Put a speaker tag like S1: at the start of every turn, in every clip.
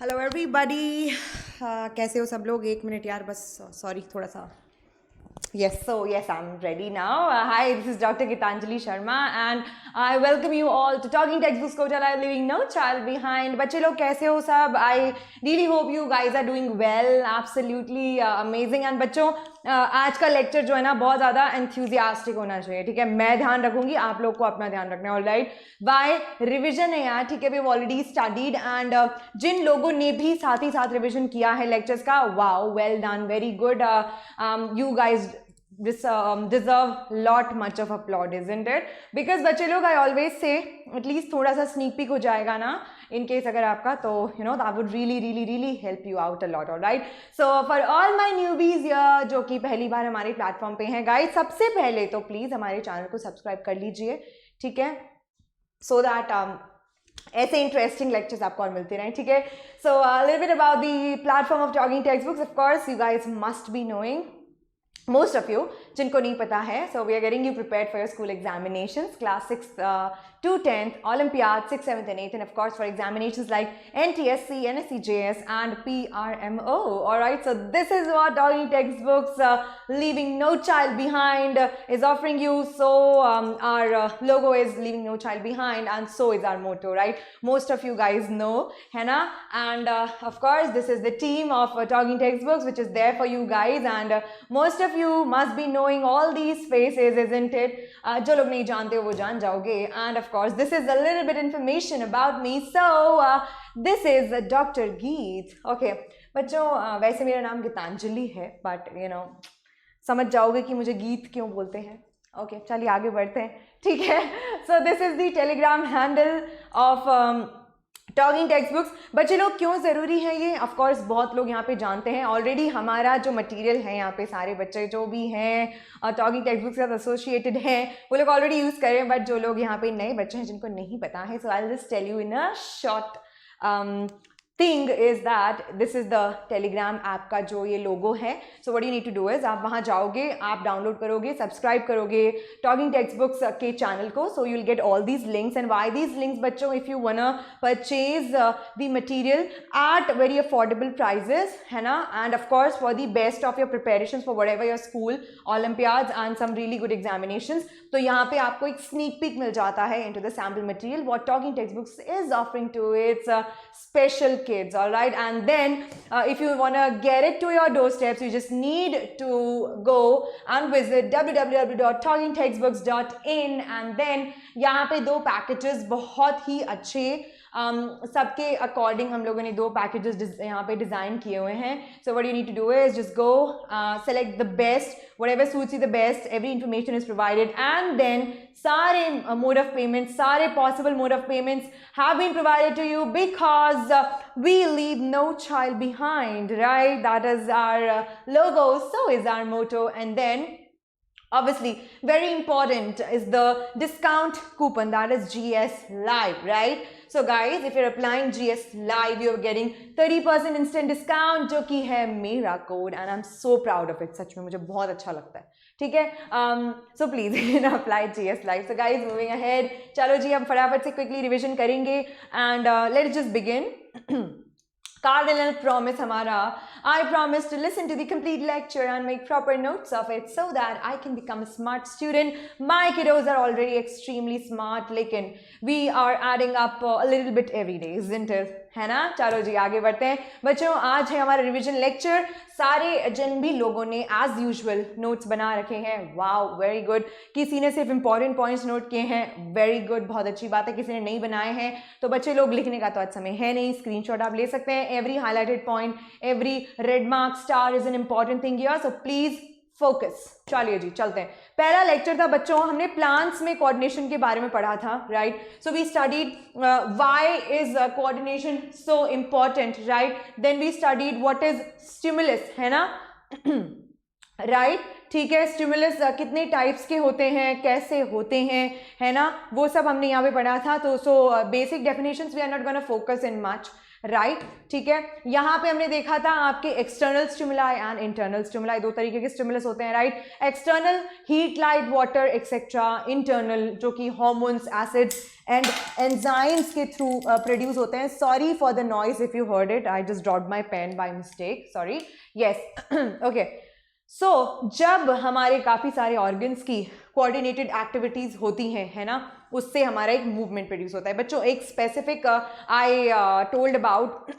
S1: Hello everybody. कैसे हो सब लोग? 1 मिनट यार, बस सॉरी थोड़ा सा। Yes, I'm ready now. Hi, this is Dr. Gitanjali Sharma and I welcome you all to Talking Textbooks Coach Alive, Leaving No Child Behind. बच्चे लोग कैसे हो सब? I really hope you guys are doing well. Absolutely amazing. And बच्चों आज का lecture जो है ना बहुत ज़्यादा enthusiastic होना चाहिए, ठीक है? मैं ध्यान रखूंगी, आप लोग को अपना ध्यान रखना है, ऑलराइट? वाई रिविजन है यार, ठीक है? वी ऑलरेडी स्टडीड एंड जिन लोगों ने भी साथ ही साथ रिविजन किया है लेक्चर्स का, wow, well done, very good. You guys deserve lot much of applaud, isn't it? Because बच्चे लोग, I always say at least थोड़ा सा sneak peek हो जाएगा ना in case अगर आपका, तो you know that would really help you out a lot, alright? So for all my newbies here जो कि पहली बार हमारे प्लेटफॉर्म पे हैं, गाइस सबसे पहले तो प्लीज हमारे चैनल को सब्सक्राइब कर लीजिए, ठीक है? So that ऐसे इंटरेस्टिंग लेक्चर्स आपको और मिलते रहें, ठीक है? So little bit about the platform of talking text books. Of course you guys must be knowing, most of you जिनको नहीं पता है, so we are getting you prepared for your school examinations, class 6 to 10th, Olympiad 6th, 7th and 8th, and of course for examinations like NTSC, NSCJS and PRMO. Alright, so this is what Talking Textbooks Leaving No Child Behind is offering you. So our logo is Leaving No Child Behind and so is our motto, right? Most of you guys know, है ना? And of course this is the team of Talking Textbooks which is there for you guys, and most of you must be knowing all these faces, isn't it? जो लोग नहीं जानते वो जान जाओगे. And of course this is a little bit information about me. So this is Dr. Geet. Okay बच्चों, वैसे मेरा नाम गीतांजलि है, but you know समझ जाओगे कि मुझे गीत क्यों बोलते हैं. ओके चलिए आगे बढ़ते हैं, ठीक है? So this is the Telegram handle of talking text books. बच्चे लोग क्यों ज़रूरी है ये? ऑफ कोर्स बहुत लोग यहाँ पे जानते हैं ऑलरेडी. हमारा जो मटेरियल है यहाँ पे, सारे बच्चे जो भी हैं टॉकिंग टेक्स्ट बुक्स के साथ एसोसिएटेड हैं वो लोग ऑलरेडी यूज़ करें, बट जो लोग यहाँ पे नए बच्चे हैं जिनको नहीं पता है, so I will just tell you in a short thing is that this is the Telegram app का जो ये लोगो है. So what you need to do is आप वहाँ जाओगे, आप डाउनलोड करोगे, सब्सक्राइब करोगे टॉकिंग टेक्स्ट बुक्स के चैनल को. So you'll get all these links. And why these links बच्चों? If you wanna purchase the material at very affordable prices, है ना? And of course for the best of your preparations for whatever your school Olympiads and some really good examinations, तो यहाँ पे आपको एक sneak peek मिल जाता है into the sample material what Talking Textbooks is offering to its special kids. All right, and then if you want to get it to your doorsteps, you just need to go and visit www.talkingtextbooks.in. and then यहाँ पे दो packages बहुत ही अच्छे सबके according हम लोगों ने दो पैकेजेस यहाँ पे डिज़ाइन किए हुए हैं. So what you need to do is just go select the best, whatever suits you the best. Every information is provided, and then सारे mode of payments, सारे possible mode of payments have been provided to you because we leave no child behind, right? That is our logo, so is our motto. And then obviously very important is the discount coupon, that is GS Live, right? So guys, if you're applying GS Live, you're getting 30% instant discount जो कि है मेरा code, and I'm so proud of it. सच में मुझे बहुत अच्छा लगता है, ठीक है? So please apply GS Live. So guys, moving ahead, चलो जी हम फटाफट से quickly revision करेंगे, and let's just begin. Cardinal promise हमारा, I promise to listen to the complete lecture and make proper notes of it so that I can become a smart student. My kiddos are already extremely smart, लेकिन we are adding up a little bit every day, isn't it? है ना? चलो जी आगे बढ़ते हैं. बच्चों आज है हमारा रिविजन लेक्चर. सारे जिन भी लोगों ने एज यूजुअल नोट्स बना रखे हैं, वाओ वेरी गुड. किसी ने सिर्फ इंपॉर्टेंट पॉइंट्स नोट किए हैं, वेरी गुड, बहुत अच्छी बात है. किसी ने नहीं बनाए हैं, तो बच्चे लोग लिखने का तो आज समय है नहीं, स्क्रीनशॉट आप ले सकते हैं. Every highlighted point, every red mark star is an important thing here, so please focus. चलिए जी चलते हैं. पहला लेक्चर था बच्चों, हमने प्लांट्स में कोऑर्डिनेशन के बारे में पढ़ा था, right? So we studied why is coordination so important, right? Then we studied what is stimulus, है ना? राइट ठीक है. स्टिमुलस कितने टाइप्स के होते हैं, कैसे होते हैं, है ना? वो सब हमने यहाँ पे पढ़ा था. तो so basic definitions we are not gonna focus in much, right ठीक है। यहाँ पे हमने देखा था आपके external stimuli and internal stimuli, दो तरीके के स्टिमुलस होते हैं right. External heat, light, water etcetera, internal जो कि हार्मोन्स, एसिड्स एंड एंजाइम्स के थ्रू प्रोड्यूस होते हैं। Sorry for the noise if you heard it, I just dropped my pen by mistake, sorry. Yes okay, सो जब हमारे काफ़ी सारे organs की कोऑर्डिनेटेड एक्टिविटीज़ होती हैं, है ना, उससे हमारा एक मूवमेंट प्रोड्यूस होता है। बच्चों एक specific I told about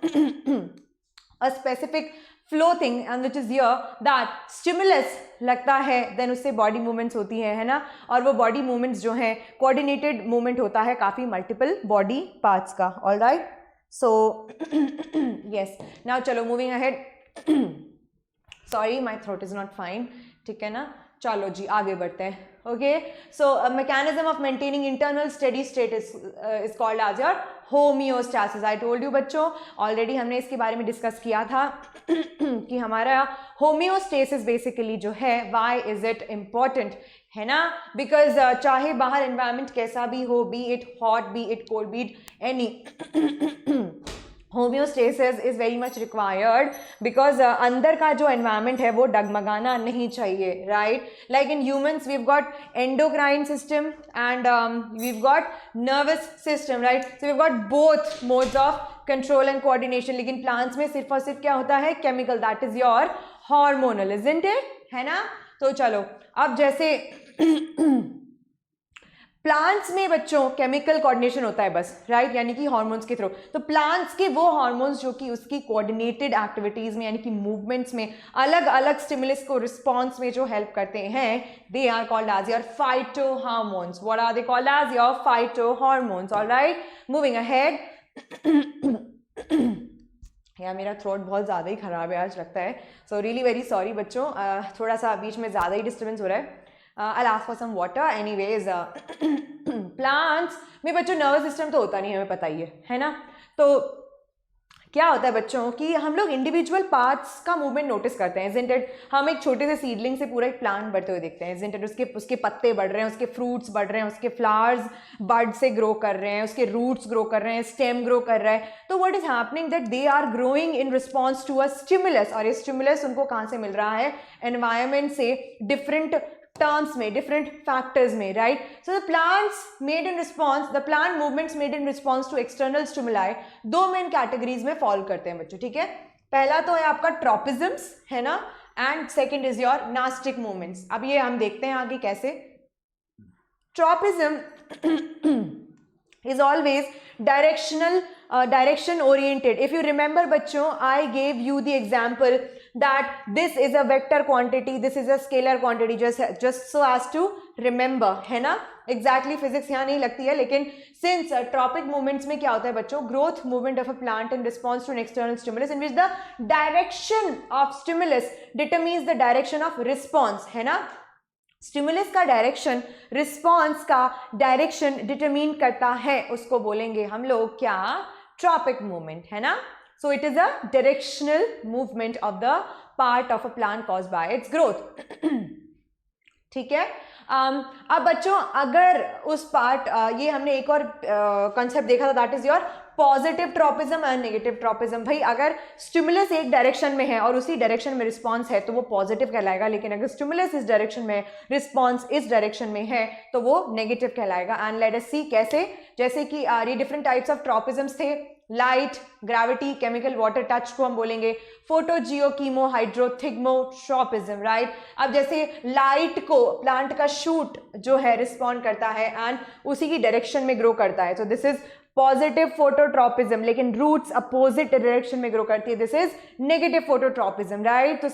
S1: a specific flow thing and which is here that stimulus लगता है, देन उससे बॉडी मूवमेंट्स होती है ना, और वो बॉडी मूवमेंट्स जो हैं कोऑर्डिनेटेड मूवमेंट होता है काफ़ी मल्टीपल बॉडी पार्ट्स का। All right, so yes, now चलो moving ahead. Sorry my throat is not fine, ठीक है ना, चलो जी आगे बढ़ते हैं। Okay, so mechanism of maintaining internal steady state is called as your homeostasis. I told you बच्चों, ऑलरेडी हमने इसके बारे में डिस्कस किया था कि हमारा होम्योस्टेसिस बेसिकली जो है, व्हाई इज इट इम्पॉर्टेंट, है ना, बिकॉज चाहे बाहर एनवायरनमेंट कैसा भी हो, be it hot, be it cold, be it any, homeostasis is very much required because अंदर का जो एनवायरनमेंट है वो डगमगाना नहीं चाहिए, right. Like in humans we have got endocrine system and we have got nervous system, right. So we have got both modes of control and coordination, लेकिन plants में सिर्फ और सिर्फ क्या होता है, chemical, that is your hormonal, isn't it, है ना। तो चलो अब जैसे प्लांट्स में बच्चों केमिकल कोऑर्डिनेशन होता है बस, राइट, यानी कि हार्मोन्स के थ्रू। तो प्लांट्स के वो हार्मोन्स जो कि उसकी कोऑर्डिनेटेड एक्टिविटीज में यानी कि मूवमेंट्स में अलग अलग स्टिमुलस को रिस्पॉन्स में जो हेल्प करते हैं, they are called as your phyto hormones. What are they called as your phyto hormones. Alright, moving ahead. यार मेरा थ्रोट बहुत ज़्यादा ही खराब है आज लगता है, सो रियली वेरी सॉरी बच्चों, थोड़ा सा बीच में ज़्यादा ही डिस्टर्बेंस हो रहा है। I'll ask for some water. Anyways, plants में बच्चों नर्वस सिस्टम तो होता नहीं है, हमें पता ही है ना। तो क्या होता है बच्चों कि हम लोग इंडिविजुअल पार्ट्स का मूवमेंट नोटिस करते हैं, isn't it? हम एक छोटे से सीडलिंग से पूरा एक प्लांट बढ़ते हुए देखते हैं, isn't it? उसके पत्ते बढ़ रहे हैं, उसके फ्रूट्स बढ़ रहे हैं, उसके फ्लावर्स बड से ग्रो कर रहे हैं, उसके रूट्स ग्रो कर रहे हैं, स्टेम ग्रो कर रहा है। तो what is happening that they are growing in response to a stimulus, और ये स्टिमुलस उनको कहाँ से मिल रहा है, एनवायरमेंट से, डिफरेंट टर्म्स में, डिफरेंट फैक्टर्स में, right. So the plants made in response, the plant movements made in response to external stimuli दो मेन कैटेगरीज में फॉलो करते हैं बच्चों, ठीक है। पहला तो है आपका ट्रॉपिज्म्स, है ना, and second is your nastic movements. अब ये हम देखते हैं आगे कैसे। Tropism is always direction oriented. If you remember बच्चों, I gave you the example that this is a vector quantity, this is a scalar quantity, just so as to remember, है ना। exactly physics यहाँ नहीं लगती है, लेकिन since tropic movements में क्या होता है बच्चों, growth movement of a plant in response to an external stimulus in which the direction of stimulus determines the direction of response, है ना। स्टिमुलस का डायरेक्शन रिस्पॉन्स का डायरेक्शन डिटरमिन करता है, उसको बोलेंगे हम लोग क्या, ट्रॉपिक मूवमेंट, है ना। So it is a directional movement of the part of a plant caused by it's growth, ठीक है। अब बच्चों अगर उस पार्ट ये हमने एक और कंसेप्ट देखा था, that is your positive tropism and negative tropism. भाई अगर स्टिमुलस एक डायरेक्शन में है और उसी डायरेक्शन में रिस्पॉन्स है तो वो पॉजिटिव कहलाएगा, लेकिन अगर स्टिमुलस इस डायरेक्शन में, रिस्पॉन्स इस डायरेक्शन में है तो वो नेगेटिव कहलाएगा। एंड लेट अस सी कैसे, जैसे कि ये डिफरेंट टाइप्स ऑफ ट्रॉपिज्म्स थे, light, gravity, chemical, water, touch को हम बोलेंगे फोटो, जियो, कीमो, हाइड्रो, थिग्मोट्रॉपिज्म, राइट। अब जैसे लाइट को प्लांट का शूट जो है रिस्पॉन्ड करता है एंड उसी की डायरेक्शन में ग्रो करता है, तो दिस इज पॉजिटिव फोटोट्रॉपिज्म, लेकिन रूट्स अपोजिट डायरेक्शन में ग्रो करती है, this is negative phototropism, right. तो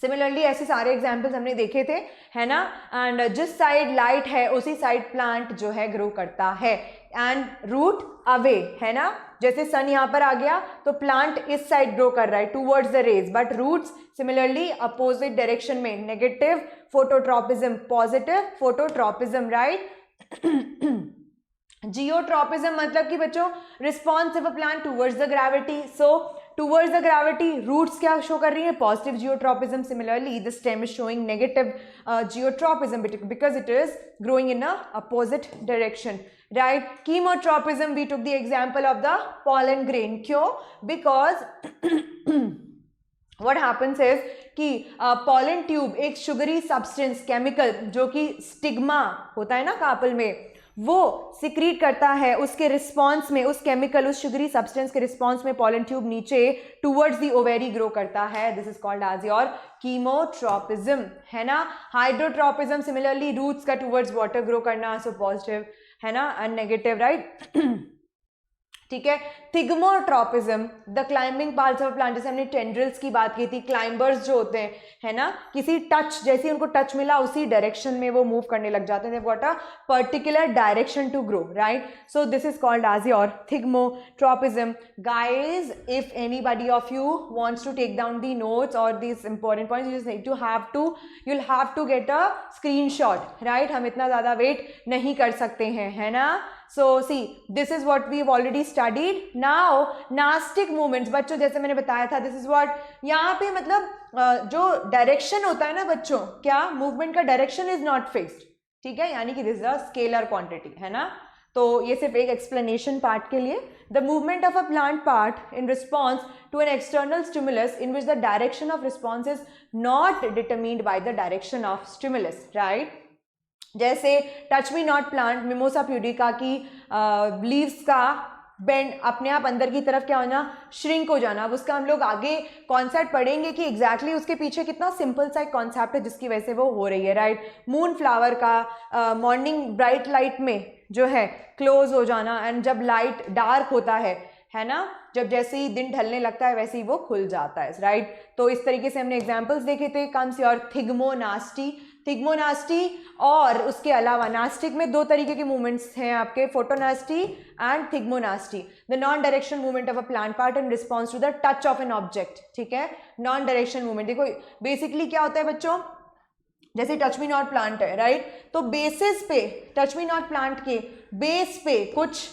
S1: सिमिलरली ऐसे सारे एग्जाम्पल्स हमने देखे थे, है ना। एंड जिस साइड लाइट है उसी साइड प्लांट जो है ग्रो करता है, एंड रूट अवे, है ना। जैसे सन यहाँ पर आ गया तो प्लांट इस साइड ग्रो कर रहा है towards the rays, but roots similarly opposite direction में, negative phototropism, positive phototropism, right. Geotropism मतलब कि बच्चों response of a plant towards the gravity, so towards the gravity, roots क्या शो कर रही है, positive geotropism. Similarly the stem is showing negative geotropism because it is growing in a opposite direction. Right, chemotropism, we took the example of the pollen grain. क्यों? Because what happens is कि pollen tube एक sugary substance chemical जो कि stigma होता है ना carpel में, वो सिक्रीट करता है उसके रिस्पॉन्स में, उस केमिकल, उस शुगरी सब्सटेंस के रिस्पॉन्स में पॉलन ट्यूब नीचे टूवर्ड्स द ओवेरी ग्रो करता है. This is called as your chemotropism, है ना. हाइड्रोट्रोपिज्म सिमिलरली रूट्स का टूवर्ड्स वाटर ग्रो करना, सो पॉजिटिव, है ना, एंड नेगेटिव, राइट. ठीक है. Thigmotropism, the climbing parts of plant, जैसे हमने टेंड्रिल्स की बात की थी, क्लाइंबर्स जो होते हैं, है ना, किसी टच, जैसे उनको टच मिला उसी डायरेक्शन में वो मूव करने लग जाते हैं. What a particular direction to grow, right. So this is called as your thigmotropism. Guys, if anybody of you wants to take down the notes or these important points, you just need to you'll have to get a screenshot, right. हम इतना ज़्यादा wait नहीं कर सकते हैं, है ना. So see, this is what we've already studied. Now nastic movements, बच्चों जैसे मैंने बताया था, this is what, यहाँ पे मतलब जो डायरेक्शन होता है ना बच्चों, क्या मूवमेंट का डायरेक्शन इज नॉट फिक्स्ड, ठीक है, यानी कि this is a scalar quantity, है ना. तो ये सिर्फ एक एक्सप्लेनेशन पार्ट के लिए. The movement of a plant part in response to an external stimulus in which the direction of response is not determined by the direction of stimulus, right. जैसे touch me not plant, mimosa pudica की leaves का bend अपने आप अंदर की तरफ क्या होना, श्रिंक हो जाना. अब उसका हम लोग आगे कॉन्सेप्ट पढ़ेंगे कि एग्जैक्टली उसके पीछे कितना सिंपल सा एक कॉन्सेप्ट है जिसकी वजह से वो हो रही है, राइट. मून फ्लावर का मॉर्निंग ब्राइट लाइट में जो है क्लोज हो जाना, एंड जब लाइट डार्क होता है ना, जब जैसे ही दिन ढलने लगता है वैसे ही वो खुल जाता है, राइट. तो इस तरीके से हमने एग्जाम्पल्स देखे थे. कम्स योर थिग्मोनास्टी, और उसके अलावा नास्टिक में दो तरीके के मूवमेंट्स हैं आपके, photonasty and thigmonasty. The non direction movement of a plant part in response to the touch of an object, ठीक है. नॉन डायरेक्शन मूवमेंट, देखो बेसिकली क्या होता है बच्चों, जैसे टच मी नॉट प्लांट है, राइट. तो बेसिस पे, टच मी नॉट प्लांट के बेस पे कुछ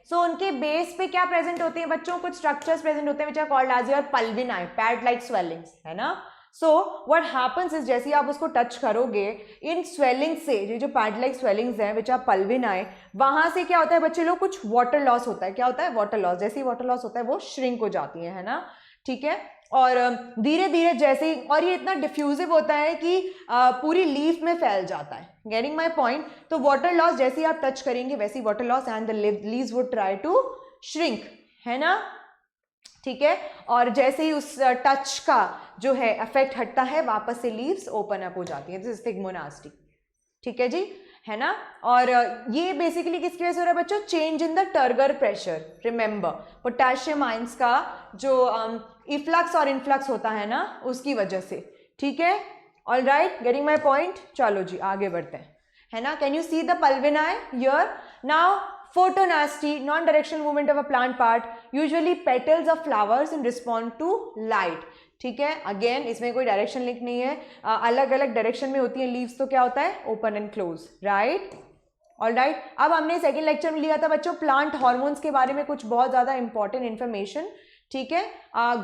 S1: सो उनके बेस पे क्या प्रेजेंट होते हैं बच्चों, कुछ स्ट्रक्चर्स प्रेजेंट होते हैं which are called as your pulvini, pad like swellings, है ना. सो व्हाट हैपन्स इज, जैसे आप उसको टच करोगे, इन स्वेलिंग से, ये जो पैड लाइक स्वेलिंग्स हैं विच आर पल्विनाई, वहां से क्या होता है बच्चे लोग, कुछ वाटर लॉस होता है. क्या होता है, वाटर लॉस. जैसे ही वाटर लॉस होता है वो श्रिंक हो जाती है ना, ठीक है. और धीरे धीरे जैसे ही, और ये इतना डिफ्यूजिव होता है कि पूरी लीफ में फैल जाता है. Getting my point. तो वाटर लॉस जैसे ही आप टच करेंगे वैसे ही water loss, and the leaves would try to shrink, है ना, ठीक है. और जैसे ही उस टच का जो है इफेक्ट हटता है, वापस से लीव्स ओपन अप हो जाती है. दिस इज थिग्मोनास्टी, ठीक है जी, है ना. और ये बेसिकली किसकी वजह से हो रहा है बच्चों, change in the turgor pressure. Remember, potassium ions का जो इफ्लक्स और इनफ्लक्स होता है ना, उसकी वजह से, ठीक है. All right, getting my point. चलो जी आगे बढ़ते हैं, है ना. Can you see the pulvini here. Now photonasty, non directional movement of a plant part, usually petals of flowers in respond to light, ठीक है. अगेन इसमें कोई डायरेक्शन लिंक नहीं है, अलग अलग डायरेक्शन में होती है लीव्स. तो क्या होता है, open and close, right. All right. अब हमने सेकेंड लेक्चर में लिया था बच्चों प्लांट हार्मोन्स के बारे में कुछ बहुत ज्यादा इंपॉर्टेंट इन्फॉर्मेशन, ठीक है.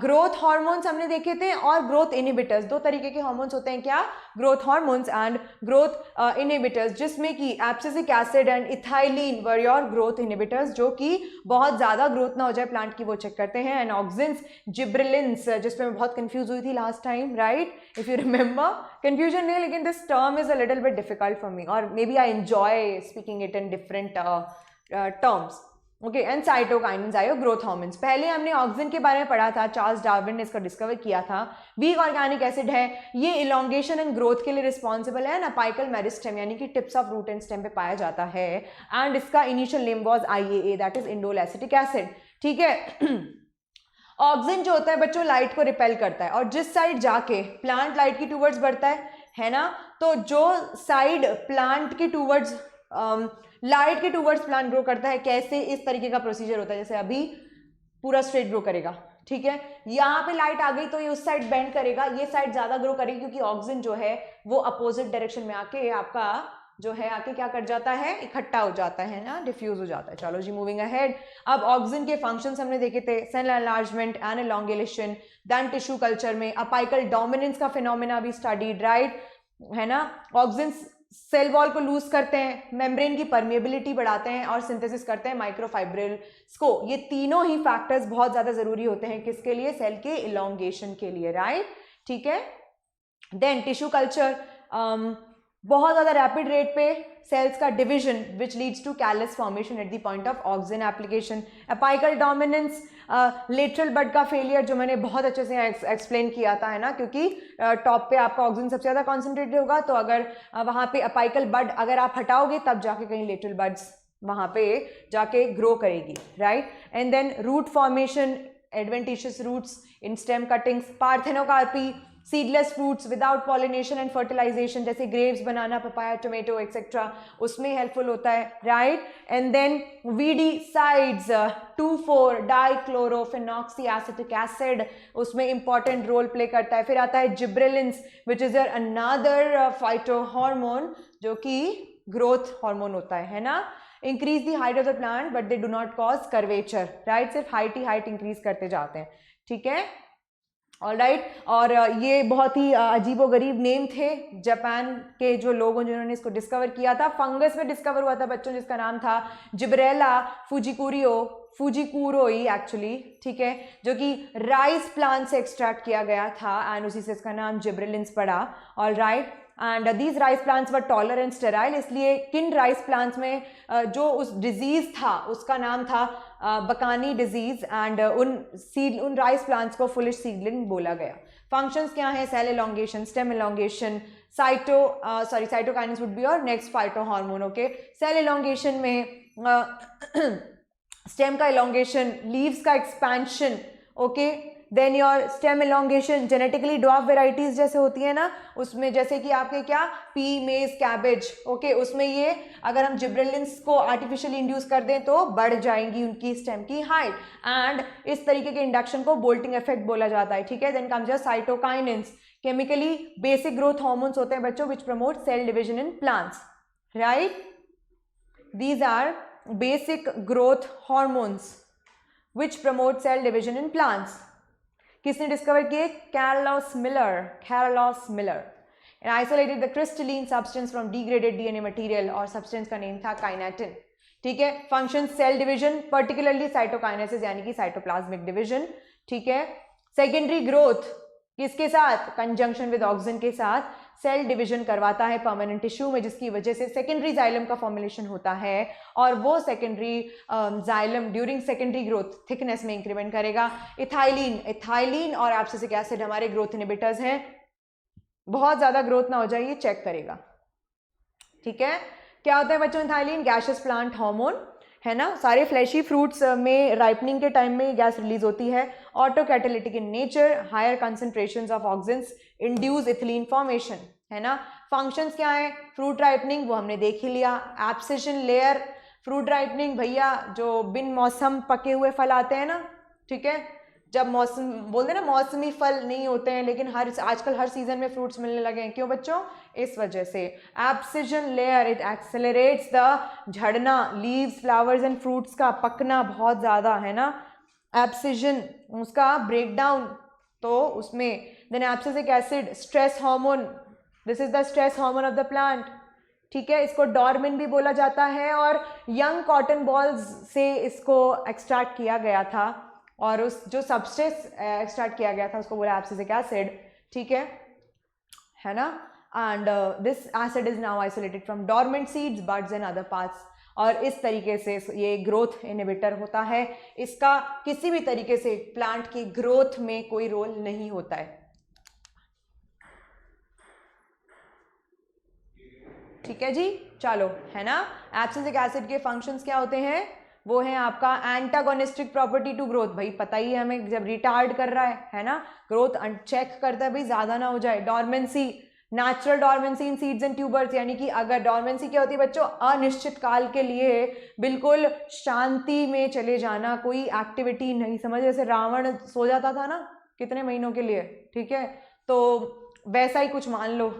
S1: ग्रोथ हार्मोन्स हमने देखे थे और ग्रोथ इनहिबिटर्स. दो तरीके के हार्मोन्स होते हैं, क्या, growth hormones and growth inhibitors, जिसमें कि abscisic acid and ethylene were your growth inhibitors, जो कि बहुत ज़्यादा ग्रोथ ना हो जाए प्लांट की वो चेक करते हैं. एंड ऑक्सिन्स, जिब्रेलिन्स, जिसमें मैं बहुत कंफ्यूज हुई थी last time, right, if you remember. Confusion नहीं, लेकिन this term is a little bit difficult for me, और maybe I enjoy speaking it in different terms. Okay. And cytokinins आयो growth hormones. पहले हमने auxin के बारे में पढ़ा था, चार्ल्स डार्विन ने इसका डिस्कवर किया था. वीक ऑर्गेनिक एसिड है, ये इलोंगेशन एंड ग्रोथ के लिए रिस्पॉन्सिबल है ना, अपाइकल मेरिस्टेम यानी कि tips of root and stem पे पाया जाता है. एंड इसका initial name was IAA, that is indole acetic acid, ठीक है. ऑक्सिन जो होता है बच्चों लाइट को रिपेल करता है, और जिस साइड जाके प्लांट लाइट की टूवर्ड्स बढ़ता है ना, तो जो साइड प्लांट की टूवर्ड्स लाइट के टूवर्ड्स प्लांट ग्रो करता है, कैसे, इस तरीके का प्रोसीजर होता है. जैसे अभी पूरा स्ट्रेट ग्रो करेगा, ठीक है. यहाँ पे लाइट आ गई तो ये उस साइड बेंड करेगा, ये साइड ज्यादा ग्रो करेगी क्योंकि ऑक्सिन जो है वो अपोजिट डायरेक्शन में आके आपका जो है आके क्या कर जाता है, इकट्ठा हो जाता है ना, डिफ्यूज हो जाता है। चलो जी मूविंग अहेड। अब ऑक्सिन के फंक्शंस हमने देखे थे, cell enlargement and elongation, then tissue culture में अपाइकल डोमिनेंस का फिनोमेना भी स्टडीड, राइट, है ना। ऑक्सिन सेल वॉल को लूज करते हैं, मेम्ब्रेन की परमिएबिलिटी बढ़ाते हैं और सिंथेसिस करते हैं माइक्रोफाइब्रिल्स को। ये तीनों ही फैक्टर्स बहुत ज्यादा जरूरी होते हैं किसके लिए, सेल के इलोंगेशन के लिए, राइट, ठीक है। देन टिश्यू कल्चर, बहुत ज्यादा रैपिड रेट पे सेल्स का division which leads to callus formation at the point of auxin application. Apical dominance, lateral bud का फेलियर, जो मैंने बहुत अच्छे से एक्सप्लेन किया था, है ना, क्योंकि टॉप पे आपका ऑक्सिन सबसे ज्यादा कॉन्सेंट्रेटेड होगा, तो अगर वहां पे अपाइकल बड अगर आप हटाओगे तब जाके कहीं लेटरल बड्स वहां पे जाके ग्रो करेगी, right. And then root formation, adventitious roots in stem cuttings, parthenocarpy, seedless fruits without pollination and fertilization, जैसे grapes, banana, papaya, tomato etcetera, उसमें हेल्पफुल होता है, right. And then weedicides 2,4 dichlorophenoxy acetic acid, उसमें important role play करता है। फिर आता है gibberellins which is another phyto hormone, जो कि ग्रोथ हार्मोन होता है ना। Increase the height of the plant but they do not cause curvature, right, सिर्फ हाइट ही हाइट इंक्रीज करते जाते हैं, ठीक है, ऑलराइट। और ये बहुत ही अजीबोगरीब नेम थे जापान के जो लोगों जिन्होंने इसको डिस्कवर किया था। फंगस में डिस्कवर हुआ था बच्चों, जिसका नाम था जिब्रेला फुजिकुरोई एक्चुअली, ठीक है, जो कि राइस प्लांट से एक्सट्रैक्ट किया गया था एंड उसी से इसका नाम जिब्रेलिन्स पड़ा, alright. And these rice plants were taller and sterile, इसलिए किन राइस प्लांट्स में जो उस डिजीज था उसका नाम था बकानी डिजीज, एंड उन राइस प्लांट्स को फुलिश सीडलिंग बोला गया। फंक्शंस क्या है, cell elongation, stem elongation, cytokinesis would be और next phyto hormone, okay. Cell elongation में स्टेम का एलोंगेशन, लीव्स का expansion, okay. Then your stem elongation genetically dwarf varieties जैसे होती है ना, उसमें जैसे कि आपके क्या पी, मेज, कैबेज, ओके, उसमें ये अगर हम जिब्रेलिन्स को आर्टिफिशियली इंड्यूस कर दें तो बढ़ जाएंगी उनकी स्टेम की हाइट, एंड इस तरीके के इंडक्शन को बोल्टिंग इफेक्ट बोला जाता है, ठीक है। Then comes your cytokinins, chemically basic growth hormones होते हैं बच्चों which promote cell division in plants, right. These are basic growth hormones which promote cell division in plants. किसने डिस्कवर किए, Carlos Miller and isolated the crystalline substance from degraded DNA material, और substance का name था kinetin, ठीक है। Function cell division, particularly cytokinesis यानी कि cytoplasmic division, ठीक है। सेकेंडरी ग्रोथ किसके साथ, कंजंक्शन विद ऑक्सिन के साथ सेल डिवीजन करवाता है परमानेंट टिश्यू में, जिसकी वजह से सेकेंडरी जाइलम का फॉर्मुलेशन होता है, और वो secondary xylem during secondary growth thickness में इंक्रीमेंट करेगा। इथाइलिन और एब्सिसिक एसिड हमारे ग्रोथ इनहिबिटर्स हैं, बहुत ज्यादा ग्रोथ ना हो जाए ये चेक करेगा, ठीक है। क्या होता है बच्चों इथाइलिन, गैसियस प्लांट हार्मोन, है ना। सारे फ्लैशी फ्रूट्स में राइपनिंग के टाइम में गैस रिलीज होती है, autocatalytic in nature, higher concentrations of auxins induce ethylene formation, है ना। फंक्शंस क्या है, फ्रूट राइपनिंग वो हमने देख ही लिया, एब्सिशन लेयर, फ्रूट राइपनिंग भैया जो बिन मौसम पके हुए फल आते हैं ना, ठीक है, जब मौसम बोलते हैं ना मौसमी फल नहीं होते हैं, लेकिन आजकल हर सीजन में फ्रूट्स मिलने लगे हैं, क्यों बच्चों, इस वजह से। Abscission layer, it accelerates the झड़ना, लीव्स, फ्लावर्स एंड फ्रूट्स का पकना बहुत ज़्यादा, है ना। एब्सिशन उसका ब्रेकडाउन, तो उसमें then abscisic acid, stress hormone, this is the stress hormone of the plant, ठीक है। इसको डॉर्मिन भी बोला जाता है, और यंग कॉटन बॉल्स से इसको एक्सट्रैक्ट किया गया था, और उस जो सबस्टेंस एक्सट्रैक्ट किया गया था उसको बोला एब्सिसिक एसिड, ठीक है ना। And this acid is now isolated from dormant seeds, buds and other parts, और इस तरीके से ये ग्रोथ इनहिबिटर होता है। इसका किसी भी तरीके से प्लांट की ग्रोथ में कोई रोल नहीं होता है, ठीक है जी। चलो, है ना। एब्सिसिक एसिड के फंक्शंस क्या होते हैं, वो है आपका एंटागोनिस्टिक प्रॉपर्टी टू ग्रोथ, भाई पता ही है हमें, जब रिटार्ड कर रहा है ना, ग्रोथ चेक करता है भाई ज्यादा ना हो जाए। Dormancy, natural dormancy in seeds and tubers, यानी कि अगर डॉर्मेंसी क्या होती है बच्चों, अनिश्चित काल के लिए बिल्कुल शांति में चले जाना, कोई एक्टिविटी नहीं, समझ, जैसे रावण सो जाता था ना कितने महीनों के लिए, ठीक है, तो वैसा ही कुछ मान लो,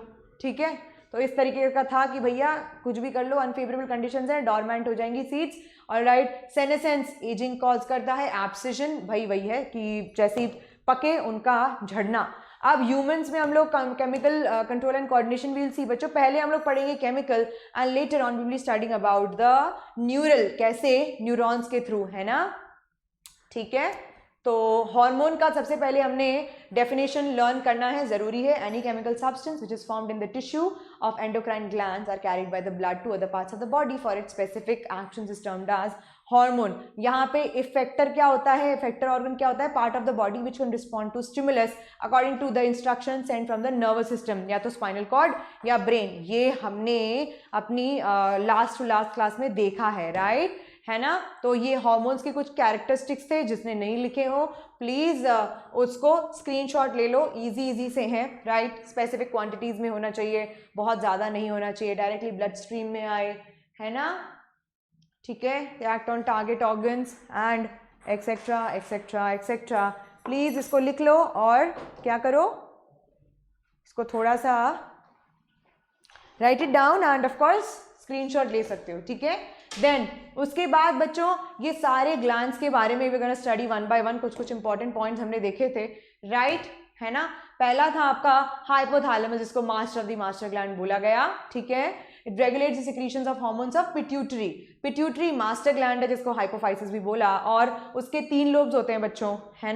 S1: ठीक है। तो इस तरीके का था कि भैया कुछ भी कर लो, अनफेवरेबल कंडीशंस हैं, डॉर्मेंट हो जाएंगी seeds. Alright, senescence ageing cause करता है, एब्सिशन भाई वही है कि जैसे ही पके उनका झड़ना। अब ह्यूमंस में हम लोग chemical control and coordination will see बच्चों, पहले हम लोग पढ़ेंगे chemical and later on we will studying about the neural, कैसे न्यूरॉन्स के थ्रू, है ना, ठीक है। तो हार्मोन का सबसे पहले हमने डेफिनेशन लर्न करना है, जरूरी है। Any chemical substance which is formed in the tissue of endocrine glands are carried by the blood to other parts of the body for its specific actions is termed as hormone. यहाँ पे effector क्या होता है, effector organ क्या होता है, part of the body which can respond to stimulus according to the instruction send from the nervous system, या तो स्पाइनल कॉर्ड या ब्रेन। ये हमने अपनी लास्ट टू लास्ट क्लास में देखा है, राइट, है ना। तो ये हार्मोन्स के कुछ कैरेक्टरिस्टिक्स थे, जिसने नहीं लिखे हो प्लीज उसको स्क्रीनशॉट ले लो, इजी से हैं, राइट। स्पेसिफिक क्वांटिटीज में होना चाहिए, बहुत ज़्यादा नहीं होना चाहिए, डायरेक्टली ब्लड स्ट्रीम में आए, है ना, ठीक है। Act on target organs and etcetera etcetera etcetera. Please इसको लिख लो और क्या करो, इसको थोड़ा सा right it down and of course screenshot ले सकते हो, ठीक है। देन उसके बाद बच्चों ये सारे ग्लैंड्स के बारे में we gonna study one by one, कुछ इंपॉर्टेंट पॉइंट्स हमने देखे थे, राइट, है ना। पहला था आपका हाइपोथैलेमस, जिसको master of the master gland बोला गया, ठीक है। It regulates the secretions of hormones of pituitary. Pituitary master gland है, जिसको हाइपोफाइसिस भी बोला, और उसके 3 लोब्स होते हैं बच्चों, है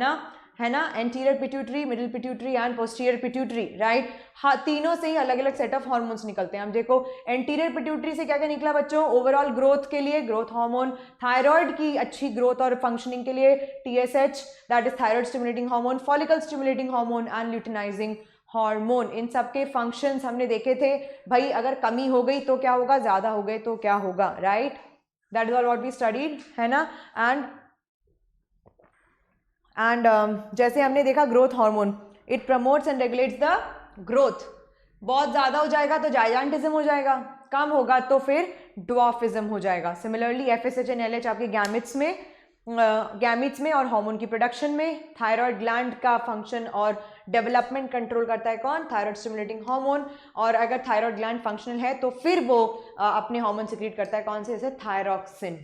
S1: ना, anterior pituitary, middle pituitary and posterior pituitary, right. हाँ, तीनों से ही अलग अलग सेट ऑफ हार्मोन्स निकलते हैं। हम देखो एंटीरियर पिट्यूटरी से क्या क्या निकला बच्चों, ओवरऑल ग्रोथ के लिए ग्रोथ हार्मोन, थायराइड की अच्छी ग्रोथ और फंक्शनिंग के लिए TSH, that is thyroid stimulating hormone, follicle stimulating hormone and luteinizing hormone. इन सबके फंक्शंस हमने देखे थे भाई, अगर कमी हो गई तो क्या होगा, ज्यादा हो गए तो क्या होगा, right, that is all what we studied, है ना। एंड जैसे हमने देखा growth hormone, it promotes and regulates the growth. बहुत ज़्यादा हो जाएगा तो जायजांटिज्म हो जाएगा, कम होगा तो फिर ड्वार्फिज्म हो जाएगा। सिमिलरली FSH एंड LH आपके गैमिट्स में और हार्मोन की प्रोडक्शन में। थायराइड ग्लैंड का फंक्शन और डेवलपमेंट कंट्रोल करता है कौन, थायराइड स्टिमुलेटिंग हार्मोन। और अगर थायराइड ग्लैंड फंक्शनल है तो फिर वो अपने हार्मोन सिक्रीट करता है, कौन से, जैसे थायरॉक्सिन,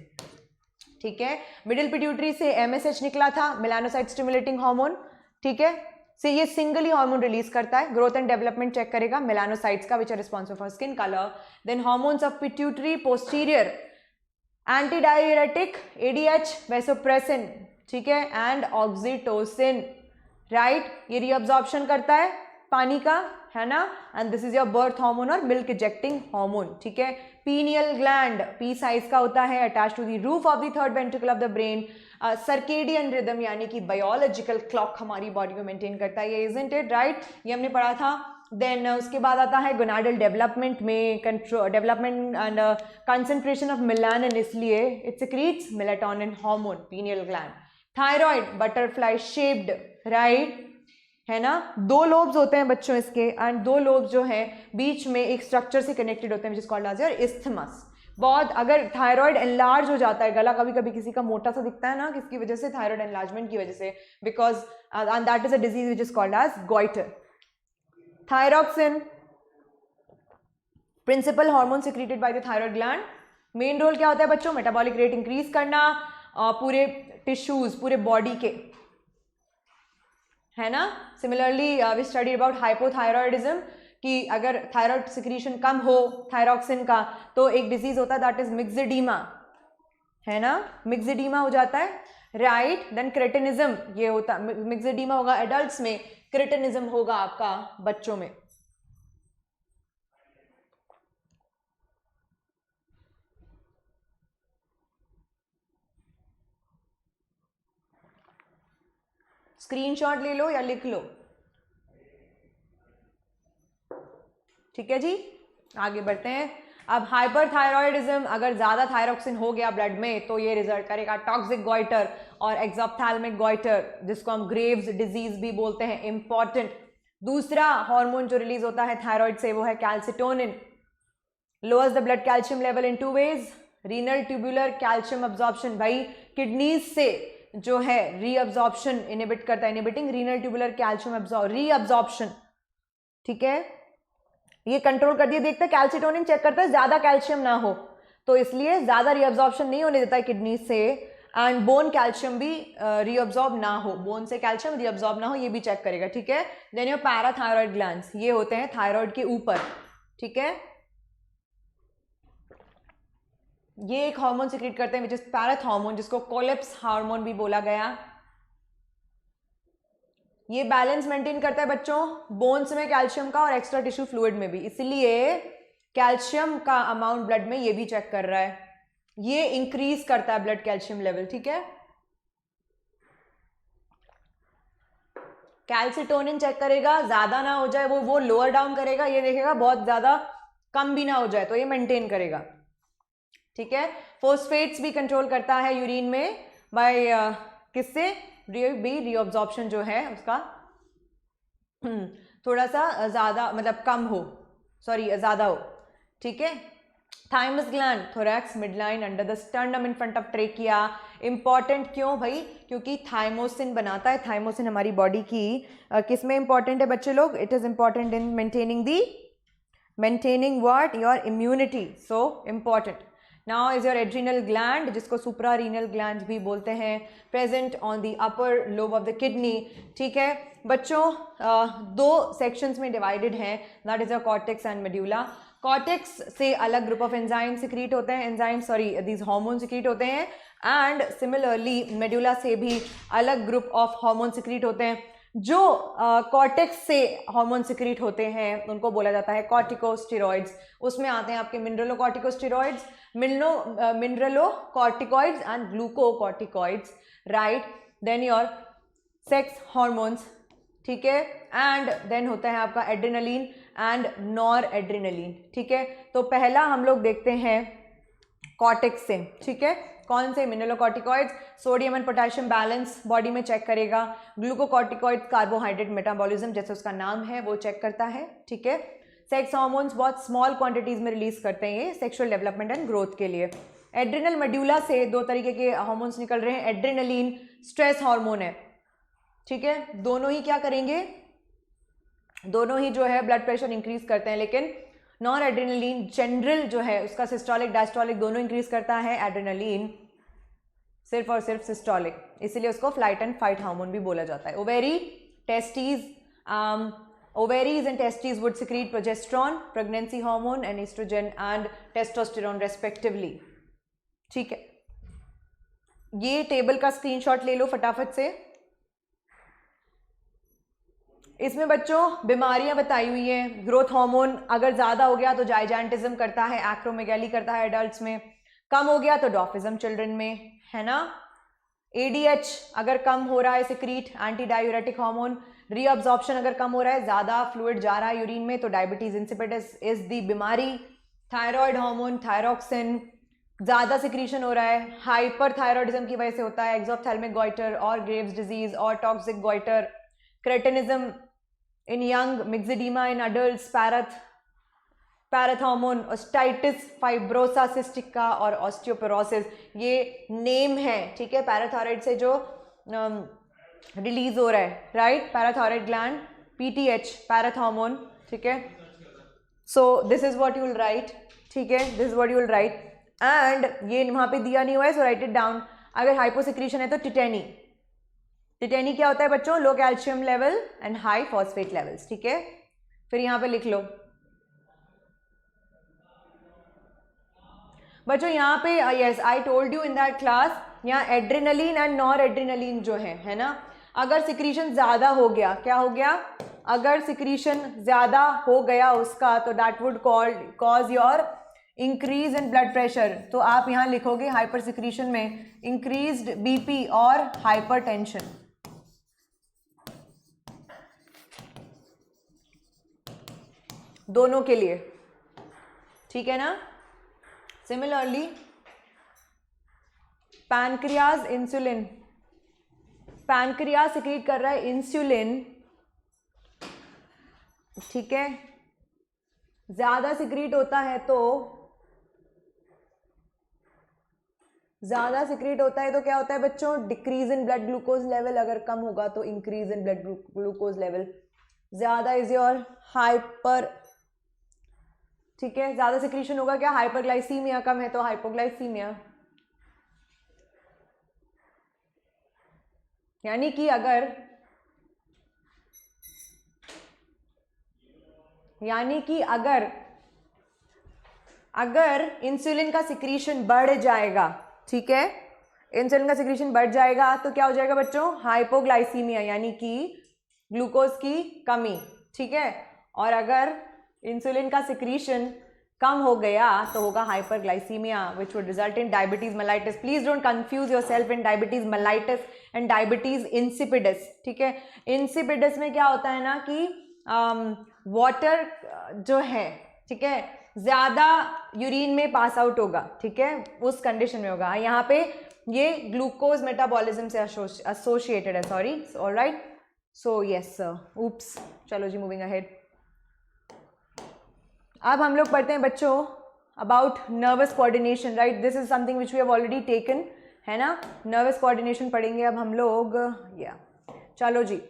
S1: ठीक है। मिडिल पिट्यूटरी से MSH निकला था, मेलानोसाइट स्टिमुलेटिंग हार्मोन, ठीक है। से ये सिंगल ही हार्मोन रिलीज करता है, ग्रोथ एंड डेवलपमेंट चेक करेगा, मेलानोसाइट्स का which are responsible for skin colour. Then hormones of pituitary posterior, antidiuretic ADH, vasopressin, ठीक है, एंड ऑक्सीटोसिन, राइट। ये रीअब्जॉर्प्शन करता है पानी का, है ना, and this is your birth hormone और मिल्क इजेक्टिंग हार्मोन, ठीक है। पीनियल ग्लैंड P साइज का होता है, attach to the roof of the third ventricle of the brain. Circadian rhythm यानी कि बायोलॉजिकल क्लॉक हमारी बॉडी में मेंटेन करता है, ये इजंट इट, राइट, ये हमने पढ़ा था। देन उसके बाद आता है गोनाडल डेवलपमेंट में control, development and concentration of melanin, इसलिए it secretes melatonin hormone, pineal gland. Thyroid butterfly shaped, right, है ना। 2 लोब्स होते हैं बच्चों इसके, एंड 2 लोब्स जो हैं बीच में एक स्ट्रक्चर से कनेक्टेड होते हैं which is called as your isthmus. बहुत अगर थायराइड एनलार्ज हो जाता है, गला कभी कभी किसी का मोटा सा दिखता है ना, किसकी वजह से, थायराइड एनलार्जमेंट की वजह से, because and that is a disease which is called as goitre. Thyroxine, principal hormone secreted by the thyroid gland. Main role क्या होता है बच्चों, मेटाबॉलिक रेट इंक्रीज करना, पूरे टिश्यूज, पूरे बॉडी के, है ना। Similarly we study about hypothyroidism, कि अगर थायराइड सिक्रीशन कम हो थायरॉक्सिन का तो एक डिजीज होता है दैट इज मिक्सिडीमा, है ना, मिक्सिडीमा हो जाता है, राइट। देन क्रेटिनिज्म, ये होता, मिक्सिडीमा होगा एडल्ट्स में, क्रेटिनिज्म होगा आपका बच्चों में। स्क्रीनशॉट ले लो या लिख लो, ठीक है जी। आगे बढ़ते हैं। अब हाइपरथायरॉयडिज्म, अगर ज्यादा थायरॉक्सिन हो गया ब्लड में तो ये रिजल्ट करेगा टॉक्सिक गॉइटर और एक्सोप्थैल्मिक गॉइटर, जिसको हम ग्रेव्स डिजीज भी बोलते हैं, इंपॉर्टेंट। दूसरा हार्मोन जो रिलीज होता है थायराइड से वो है calcitonin, lowers the blood calcium level in 2 ways, renal tubular calcium absorption, भाई किडनीज से जो है रीअब्जॉर्प्शन इनहिबिट करता है, inhibiting renal tubular calcium reabsorption, ठीक है। ये कंट्रोल कर दिया। देखते हैं कैल्सिटोनिन चेक करता है ज्यादा कैल्शियम ना हो, तो इसलिए ज्यादा रीअब्जॉर्प्शन नहीं होने देता है किडनी से, एंड बोन कैल्शियम भी रीअब्जॉर्ब ना हो, बोन से कैल्शियम रीअब्जॉर्ब ना हो, ये भी चेक करेगा, ठीक है। देन योर पैराथायरॉयड ग्लैंड्स, ये होते हैं थायराइड के ऊपर, ठीक है। ये एक हार्मोन सिक्रीट करते हैं विच इज पैराथॉर्मोन, जिसको कोलेप्स हार्मोन भी बोला गया। ये बैलेंस मेंटेन करता है बच्चों बोन्स में कैल्शियम का और एक्स्ट्रा टिश्यू फ्लूइड में भी, इसलिए कैल्शियम का अमाउंट ब्लड में ये भी चेक कर रहा है, ये इंक्रीज करता है ब्लड कैल्शियम लेवल, ठीक है। कैल्सिटोनिन चेक करेगा ज्यादा ना हो जाए, वो लोअर डाउन करेगा, ये देखेगा बहुत ज्यादा कम भी ना हो जाए, तो ये मेंटेन करेगा, ठीक है। फोस्फेट्स भी कंट्रोल करता है यूरिन में बाय किससे, रीअब्जॉर्प्शन जो है उसका थोड़ा सा ज्यादा मतलब कम हो, सॉरी ज्यादा हो, ठीक है। Thymus gland, thorax, midline, under the sternum, in front of trachea. Important क्यों भाई, क्योंकि थाइमोसिन बनाता है। थाइमोसिन हमारी बॉडी की किस में इंपॉर्टेंट है बच्चे लोग, it is important in maintaining what, your immunity, so important. Now is your adrenal gland, जिसको सुप्रारीनल ग्लैंड भी बोलते हैं, present on the upper lobe of the kidney, ठीक है बच्चों। दो सेक्शंस में डिवाइडेड हैं, that is your cortex and medulla. Cortex से अलग ग्रुप ऑफ एंजाइम सिक्रीट होते हैं, enzyme sorry these hormone secrete होते हैं, एंड सिमिलरली मेड्यूला से भी अलग ग्रुप ऑफ हार्मोन सिक्रीट होते हैं। जो कॉर्टेक्स से हार्मोन सिक्रीट होते हैं उनको बोला जाता है कॉर्टिकोस्टेरॉइड्स। उसमें आते हैं आपके mineralocorticosteroids, mineralocorticoids and glucocorticoids, right. Then your sex hormones, ठीक है, एंड देन होता है आपका एड्रेनलिन एंड नॉर एड्रेनलिन, ठीक है। तो पहला हम लोग देखते हैं कॉर्टेक्स से, ठीक है। कौन से, mineralocorticoids sodium and potassium balance body में चेक करेगा, ग्लूकोकॉर्टिकॉइड्स कार्बोहाइड्रेट मेटाबॉलिज्म जैसे उसका नाम है वो चेक करता है, ठीक है। सेक्स हार्मोन्स बहुत स्मॉल क्वांटिटीज में रिलीज करते हैं ये सेक्सुअल डेवलपमेंट एंड ग्रोथ के लिए। एड्रिनल मेड्यूला से दो तरीके के हार्मोन्स निकल रहे हैं, एड्रेनलिन स्ट्रेस हार्मोन है, ठीक है। दोनों ही क्या करेंगे, दोनों ही जो है ब्लड प्रेशर इंक्रीज करते हैं, लेकिन नॉन एड्रेनलिन जनरल जो है उसका सिस्टोलिक डायस्टोलिक दोनों इंक्रीज करता है, एड्रेनलिन सिर्फ और सिर्फ सिस्टोलिक, इसीलिए उसको फ्लाइट एंड फाइट हार्मोन भी बोला जाता है। Ovaries and testes would secrete progesterone, pregnancy hormone and oestrogen and testosterone respectively, ठीक है। ये टेबल का स्क्रीनशॉट ले लो फटाफट से। इसमें बच्चों बीमारियां बताई हुई हैं। ग्रोथ हार्मोन अगर ज्यादा हो गया तो जाइजेंटिज्म करता है, एक्रोमेगैली करता है एडल्ट्स में, कम हो गया तो डॉर्फिज्म चिल्ड्रन में, है ना। एडीएच अगर कम हो रहा है secrete, anti diuretic hormone. Reabsorption अगर कम हो रहा है, ज्यादा फ्लूइड जा रहा है यूरिन में, तो डायबिटीज इंसिपिडस इज द बीमारी। थायराइड हार्मोन थायरोक्सिन ज्यादा सिक्रीशन हो रहा है, हाइपरथायरॉयडिज्म की वजह से होता है, एक्सोप्थेल्मिक गॉइटर और ग्रेव्स डिजीज और toxic goitre, cretinism in young, myxedema in adults, parathormone, osteitis fibrosa cystica और ऑस्टियोपोरोसिस, ये नेम है, ठीक है। पैराथायरॉइड से जो रिलीज हो रहा है, right, parathyroid gland, PTH parathormone, ठीक है। So this is what you will write, ठीक है, this is what you will write, and ये वहां पे दिया नहीं हुआ है, सो राइट इट डाउन। अगर हाइपोसिक्रीशन है तो टिटेनी, टिटेनी क्या होता है बच्चों, low calcium level and high phosphate levels, ठीक है। फिर यहां पे लिख लो बच्चों, यहाँ पे yes I told you in that class, यहाँ एड्रेनलिन एंड नॉर एड्रेनलिन जो है ना, अगर सिक्रीशन ज्यादा हो गया, क्या हो गया, अगर सिक्रीशन ज्यादा हो गया उसका, तो that would cause your increase in blood pressure. तो आप यहाँ लिखोगे हाइपर सिक्रीशन में इंक्रीज्ड बीपी और हाइपरटेंशन, दोनों के लिए, ठीक है ना। Similarly pancreas insulin, pancreas secrete कर रहा है इंसुलिन, ठीक है, ज्यादा सिक्रीट होता है तो क्या होता है बच्चों, decrease in blood glucose level, अगर कम होगा तो increase in blood glucose level, ज्यादा इज योर हाइपर ठीक है, ज़्यादा सिक्रीशन होगा क्या, हाइपरग्लाइसीमिया, कम है तो हाइपोग्लाइसीमिया। यानी कि अगर इंसुलिन का सिक्रीशन बढ़ जाएगा, ठीक है, इंसुलिन का सिक्रीशन बढ़ जाएगा तो क्या हो जाएगा बच्चों, हाइपोग्लाइसीमिया, यानी कि ग्लूकोज की कमी, ठीक है। और अगर इंसुलिन का सिक्रीशन कम हो गया तो होगा hyperglycaemia, which would result in diabetes mellitus. Please don't confuse yourself in diabetes mellitus and diabetes insipidus, ठीक है। इंसिपिडस में क्या होता है ना कि वाटर जो है, ठीक है, ज़्यादा यूरिन में पास आउट होगा, ठीक है, उस कंडीशन में होगा। यहाँ पे ये ग्लूकोज मेटाबॉलिज्म से एसोसिएटेड है, sorry, alright, so yes oops. चलो जी, मूविंग अहेड। अब हम लोग पढ़ते हैं बच्चों about nervous coordination, right, this is something which we have already taken, है ना। नर्वस कोऑर्डिनेशन पढ़ेंगे अब हम लोग, या चलो जी।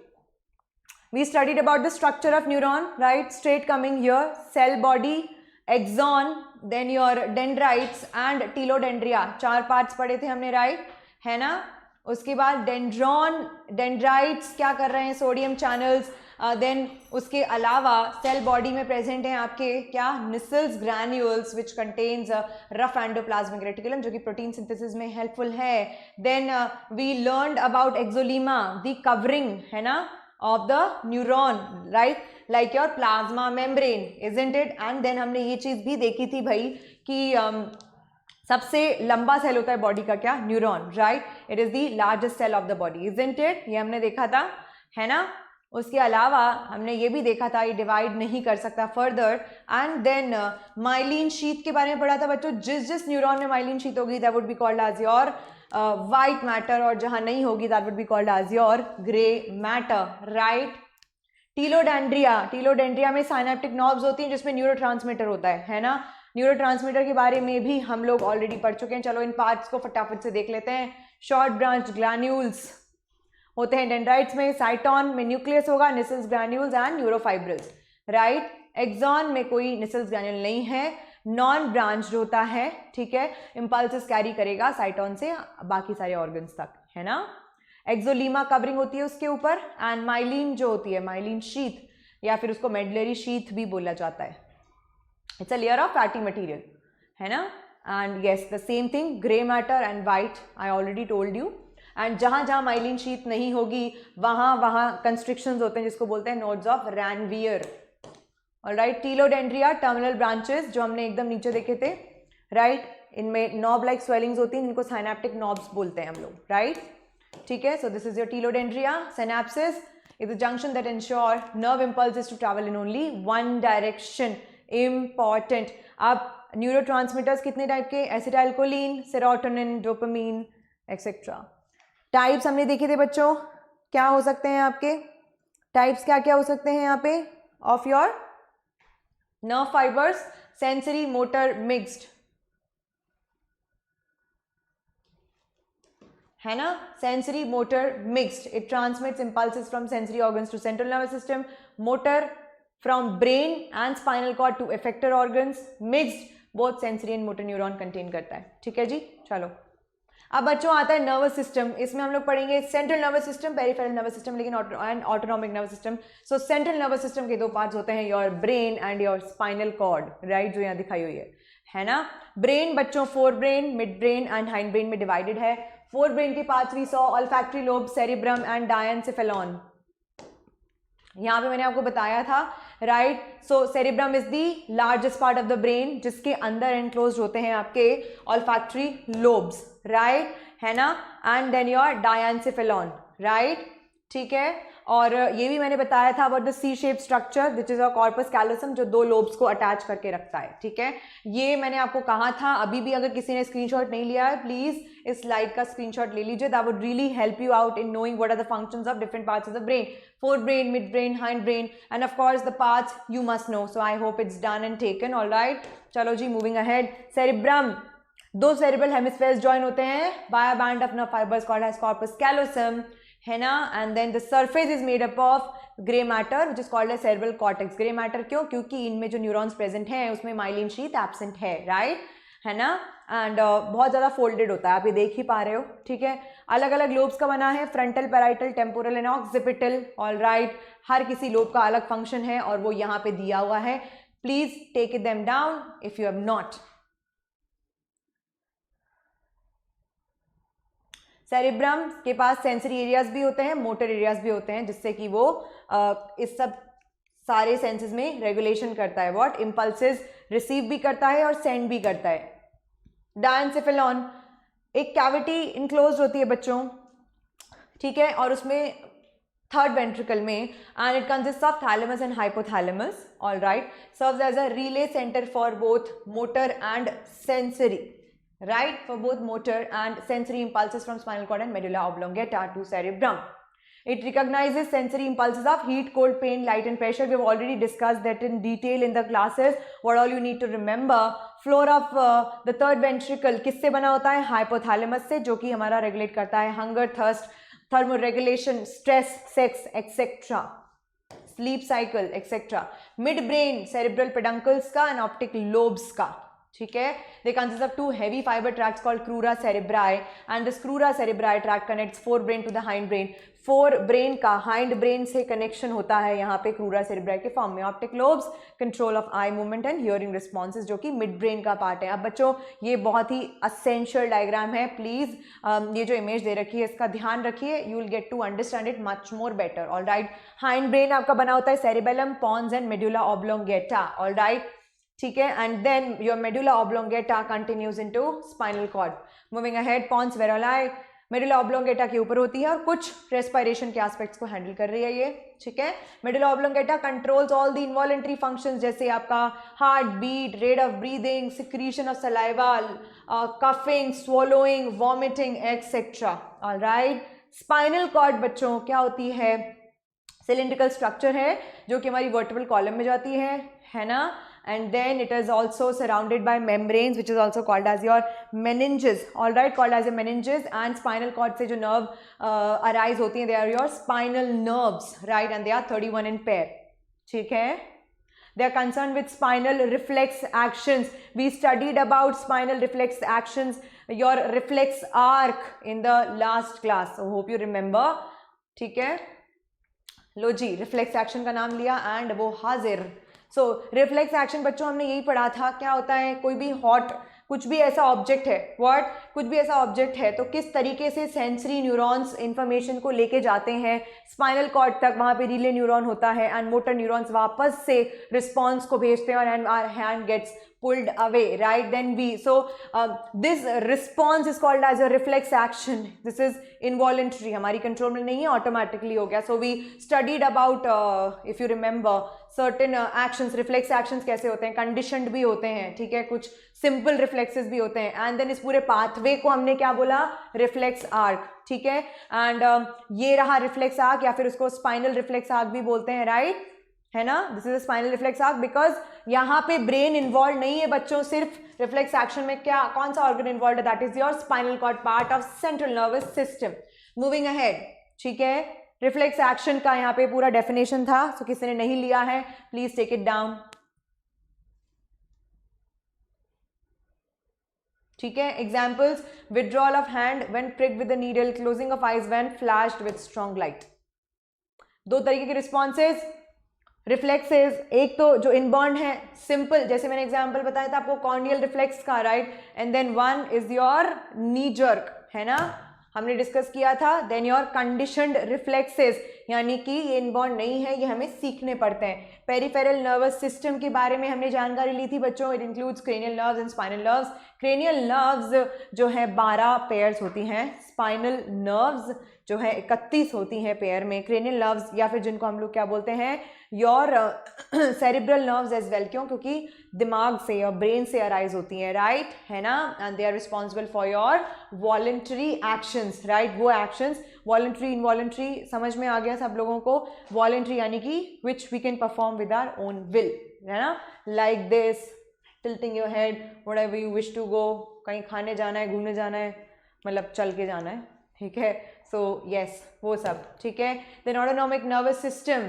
S1: We studied about the structure of neuron, right? Straight coming here, cell body, axon, then your dendrites and telodendria, 4 parts पढ़े थे हमने, right? है ना। उसके बाद डेंड्रॉन, डेंड्राइट्स क्या कर रहे हैं, सोडियम चैनल्स, देन उसके अलावा सेल बॉडी में प्रेजेंट हैं आपके क्या, Nissl's granules which contains rough endoplasmic reticulum, जो कि प्रोटीन सिंथेसिस में हेल्पफुल है। Then we learned about axolemma, the covering, है ना, of the neuron, right, like your plasma membrane, isn't it? And then हमने ये चीज़ भी देखी थी भाई कि सबसे लंबा सेल होता है बॉडी का क्या, neuron, right, it is the largest cell of the body, isn't it? ये हमने देखा था, है ना। उसके अलावा हमने ये भी देखा था ये डिवाइड नहीं कर सकता further. And then myelin sheath के बारे में पढ़ा था बच्चों, जिस न्यूरॉन में माइलिन शीथ होगी that would be called as your white matter, और जहां नहीं होगी that would be called as your grey matter, right. Telodendria में साइनेप्टिक नॉब्स होती हैं जिसमें न्यूरोट्रांसमीटर होता है ना। न्यूरोट्रांसमीटर के बारे में भी हम लोग ऑलरेडी पढ़ चुके हैं। चलो इन पार्ट्स को फटाफट से देख लेते हैं। शॉर्ट ब्रांच ग्लैन्यूल्स होते हैं डेंड्राइट्स में, साइटॉन में न्यूक्लियस होगा, Nissl's granules and neurofibrils, right. Axon में कोई निसल्स ग्रैन्यूल नहीं है, नॉन ब्रांच होता है, ठीक है, इंपल्सेस कैरी करेगा साइटॉन से बाकी सारे ऑर्गन्स तक, है ना। एक्सोलीमा कवरिंग होती है उसके ऊपर, एंड माइलिन जो होती है, माइलिन शीथ या फिर उसको मेडुलरी शीथ भी बोला जाता है, it's a layer of fatty material, है ना। And yes the same thing, grey matter and white, I already told you. And जहाँ जहाँ माइलिन शीथ नहीं होगी वहाँ कंस्ट्रिक्शंस होते हैं जिसको बोलते हैं nodes of Ranvier, alright. Telodendria terminal branches जो हमने एकदम नीचे देखे थे, राइट, इनमें नॉब लाइक स्वेलिंग्स होती हैं जिनको साइनेप्टिक नॉब्स बोलते हैं हम लोग, राइट, ठीक है। So this is your telodendria. Synapsis is a junction that ensure nerve impulses to travel in only one direction, important। अब न्यूरोट्रांसमीटर्स कितने टाइप के, acetylcholine, serotonin, dopamine etcetera. Types हमने देखे थे बच्चों, क्या हो सकते हैं आपके टाइप्स, क्या क्या हो सकते हैं यहाँ पे of your nerve fibres, sensory motor mixed, है ना, sensory motor mixed, it transmits impulses from sensory organs to central nervous system, motor from brain and spinal cord to effector organs, mixed both sensory and motor neuron contain करता है, ठीक है जी। चलो अब बच्चों आता है नर्वस सिस्टम, इसमें हम लोग पढ़ेंगे central nervous system, peripheral nervous system, लेकिन and autonomic nervous system. So central nervous system के दो पार्ट्स होते हैं, your brain and your spinal cord, right, जो यहाँ दिखाई हुई है ना। ब्रेन बच्चों fore brain, mid brain and hind brain में डिवाइडेड है। फोर ब्रेन के parts we saw olfactory lobe, cerebrum and diencephalon, यहाँ पे मैंने आपको बताया था, right. So cerebrum is the largest part of the brain जिसके अंदर एनक्लोज्ड होते हैं आपके ऑल्फैक्टरी लोब्स, राइट, है ना, and then your diencephalon, right, ठीक है। और ये भी मैंने बताया था about the C shape structure which is a corpus callosum, जो दो लोब्स को अटैच करके रखता है, ठीक है। ये मैंने आपको कहा था, अभी भी अगर किसी ने स्क्रीनशॉट नहीं लिया है प्लीज इस स्लाइड का स्क्रीनशॉट ले लीजिए, that would really help you out in knowing what are the functions of different parts of the brain, fore brain, mid brain, hind brain, and of course the parts you must know, so I hope it's done and taken, alright. चलो जी moving ahead. Cerebrum, दो cerebral hemispheres join होते हैं by a band of nerve fibres called as corpus callosum, है ना. And then the surface is made up of grey matter which is called as cerebral cortex. Grey matter क्यों? क्योंकि इनमें जो neurons present हैं उसमें माइलिन शीथ एब्सेंट है, right, है ना. एंड बहुत ज़्यादा फोल्डेड होता है, आप ये देख ही पा रहे हो, ठीक है. अलग अलग लोब्स का बना है, frontal, parietal, temporal and occipital. All right, हर किसी लोब का अलग फंक्शन है और वो यहाँ पे दिया हुआ है. Please take it them down if you have not. Cerebrum के पास सेंसरी एरियाज भी होते हैं, मोटर एरियाज भी होते हैं, जिससे कि वो इस सब सारे सेंसेस में रेगुलेशन करता है. व्हाट? इंपल्सेस रिसीव भी करता है और सेंड भी करता है. डायनसेफेलॉन एक कैविटी इनक्लोज होती है बच्चों, ठीक है, और उसमें थर्ड वेंट्रिकल में, and it consist of thalamus and hypothalamus. All right, serves as a relay centre for both motor and sensory, right, for both motor and sensory impulses from spinal cord and medulla oblongata to cerebrum. It recognizes sensory impulses of heat, cold, pain, light and pressure. We have already discussed that in detail in the classes. What all you need to remember, floor of the third ventricle किससे बना होता है? hypothalamus से, जो कि हमारा regulate करता है hunger, thirst, thermoregulation, stress, sex, etc. sleep cycle, etc. mid brain cerebral peduncles का and optic lobes का, ठीक है. They consist of two heavy fiber tracts called crura cerebri, and this crura cerebri tract connects forebrain to the hindbrain. forebrain का hind brain से connection होता है यहाँ पे crura cerebri के फॉर्म में. optic lobes control of eye movement and hearing responses, जो कि mid brain का पार्ट है. अब बच्चों ये बहुत ही essential डायग्राम है, प्लीज ये जो इमेज दे रखी है इसका ध्यान रखिए. you will get to understand it much more better. all right, hind brain आपका बना होता है cerebellum, pons and medulla oblongata. all right, ठीक है, and then your medulla oblongata continues into spinal cord. Moving ahead, pons varolii medulla oblongata के ऊपर होती है और कुछ रेस्पिरेशन के एस्पेक्ट्स को हैंडल कर रही है ये, ठीक है. Medulla oblongata controls all the involuntary functions, जैसे आपका heart beat, rate of breathing, secretion of saliva, coughing, swallowing, vomiting etcetera. All right, spinal cord बच्चों क्या होती है? सिलिंड्रिकल स्ट्रक्चर है जो कि हमारी वर्टिब्रल कॉलम में जाती है ना. and then it is also surrounded by membranes which is also called as your meninges. all right, called as a meninges. and spinal cord se jo nerve arise hoti hain, they are your spinal nerves, right, and they are 31 in pair. theek hai, they are concerned with spinal reflex actions. We studied about spinal reflex actions, your reflex arc in the last class, so hope you remember. ठीक है, लो जी, reflex action का नाम लिया and वो हाजिर. सो reflex action बच्चों हमने यही पढ़ा था. क्या होता है? कोई भी हॉट, कुछ भी ऐसा ऑब्जेक्ट है, व्हाट, कुछ भी ऐसा ऑब्जेक्ट है तो किस तरीके से सेंसरी न्यूरॉन्स इंफॉर्मेशन को लेके जाते हैं स्पाइनल कॉर्ड तक, वहाँ पे रिले न्यूरॉन होता है एंड मोटर न्यूरॉन्स वापस से रिस्पॉन्स को भेजते हैं और our hand gets pulled away, right, then we, so this response is called as a reflex action. this is involuntary, हमारी कंट्रोल में नहीं है, ऑटोमेटिकली हो गया. so we studied about if you remember certain actions, reflex actions कैसे होते हैं, conditioned भी होते हैं, ठीक है, कुछ simple reflexes भी होते हैं, and then इस पूरे pathway को हमने क्या बोला? reflex arc, ठीक है. and ये रहा reflex arc, या फिर उसको spinal reflex arc भी बोलते हैं, right, है ना. This is a spinal reflex arc because यहाँ पे ब्रेन इन्वॉल्व नहीं है बच्चों. सिर्फ रिफ्लेक्स एक्शन में क्या, कौन सा ऑर्गन इन्वॉल्व है? That is your spinal cord, part of central nervous system. Moving ahead, ठीक है, रिफ्लेक्स एक्शन का यहाँ पे पूरा डेफिनेशन था, सो किसी ने नहीं लिया है प्लीज टेक इट डाउन. ठीक है, examples, withdrawal of hand when pricked with the needle, closing of eyes when flashed with strong light. दो तरीके के रिस्पॉन्सेज रिफ्लेक्सेस, एक तो जो इनबॉर्न है सिंपल, जैसे मैंने एग्जांपल बताया था आपको कॉर्नियल रिफ्लेक्स का, right, and then one is your knee jerk, है ना, हमने डिस्कस किया था. देन योर कंडीशनड रिफ्लेक्सेस, यानी कि ये इनबॉर्न नहीं है, ये हमें सीखने पड़ते हैं. पेरिफेरल नर्वस सिस्टम के बारे में हमने जानकारी ली थी बच्चों. It includes cranial nerves and spinal nerves. Cranial nerves जो है 12 पेयर्स होती हैं, स्पाइनल नर्व्स जो है 31 होती हैं पेयर में. क्रेनियल नर्व्स या फिर जिनको हम लोग क्या बोलते हैं, your cerebral nerves as well. क्यों? क्योंकि दिमाग से और ब्रेन से अराइज होती हैं, राइट, है ना, and they are responsible for your voluntary actions, right. वो एक्शंस वॉलेंट्री इनवॉलेंट्री समझ में आ गया सब लोगों को. वॉलेंट्री यानी कि which we can perform with our own will, है ना, like this, tilting your head, whatever you wish to go, कहीं खाने जाना है, घूमने जाना है, मतलब चल के जाना है, ठीक है. सो यस वो सब ठीक है. देन ऑटोनॉमिक नर्वस सिस्टम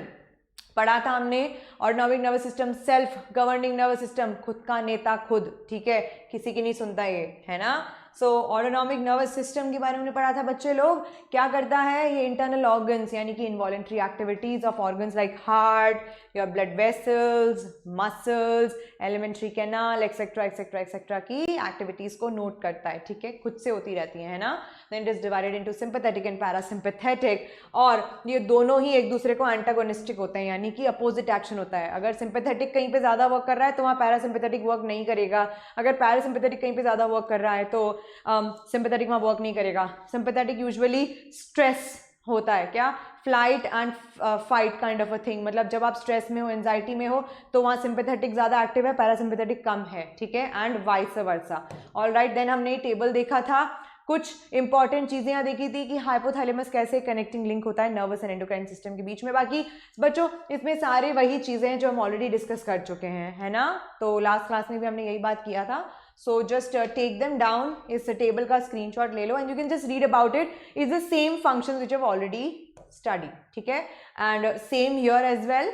S1: पढ़ा था हमने. Autonomic nervous system, self governing nervous system, खुद का नेता खुद, ठीक है, किसी की नहीं सुनता ये, है ना. सो ऑटोनॉमिक नर्वस सिस्टम के बारे में पढ़ा था बच्चे लोग. क्या करता है ये? इंटरनल ऑर्गन्स यानी कि involuntary activities of organs like heart, your blood vessels, muscles, alimentary canal etcetera etcetera etcetera की एक्टिविटीज को नोट करता है, ठीक है, खुद से होती रहती है ना. Then it is divided into sympathetic and parasympathetic, और ये दोनों ही एक दूसरे को एंटागोनिस्टिक होते हैं यानी कि अपोजिट एक्शन होता है. अगर सिंपैथेटिक कहीं पे ज्यादा वर्क कर रहा है तो वहाँ पैरासिम्पैथेटिक वर्क नहीं करेगा. अगर पैरासिम्पैथेटिक कहीं पे ज्यादा वर्क कर रहा है तो सिंपैथेटिक वहाँ वर्क नहीं करेगा. सिंपैथेटिक यूजुअली स्ट्रेस होता है, क्या? Flight and fight kind of a thing. मतलब जब आप स्ट्रेस में हो, एंजाइटी में हो, तो वहाँ सिंपैथेटिक ज़्यादा एक्टिव है, पैरासिम्पैथेटिक कम है, ठीक है, and vice versa. Alright, then हमने टेबल देखा था. कुछ इंपॉर्टेंट चीजें यहाँ देखी थी कि हाइपोथैलेमस कैसे कनेक्टिंग लिंक होता है नर्वस एंड एंडोक्राइन सिस्टम के बीच में. बाकी बच्चों इसमें सारे वही चीजें हैं जो हम ऑलरेडी डिस्कस कर चुके हैं, है ना. तो लास्ट क्लास में भी हमने यही बात किया था. So just take them down, इस टेबल का स्क्रीनशॉट ले लो and you can just read about it. Is the same function which have already study, ठीक है, and same here as well,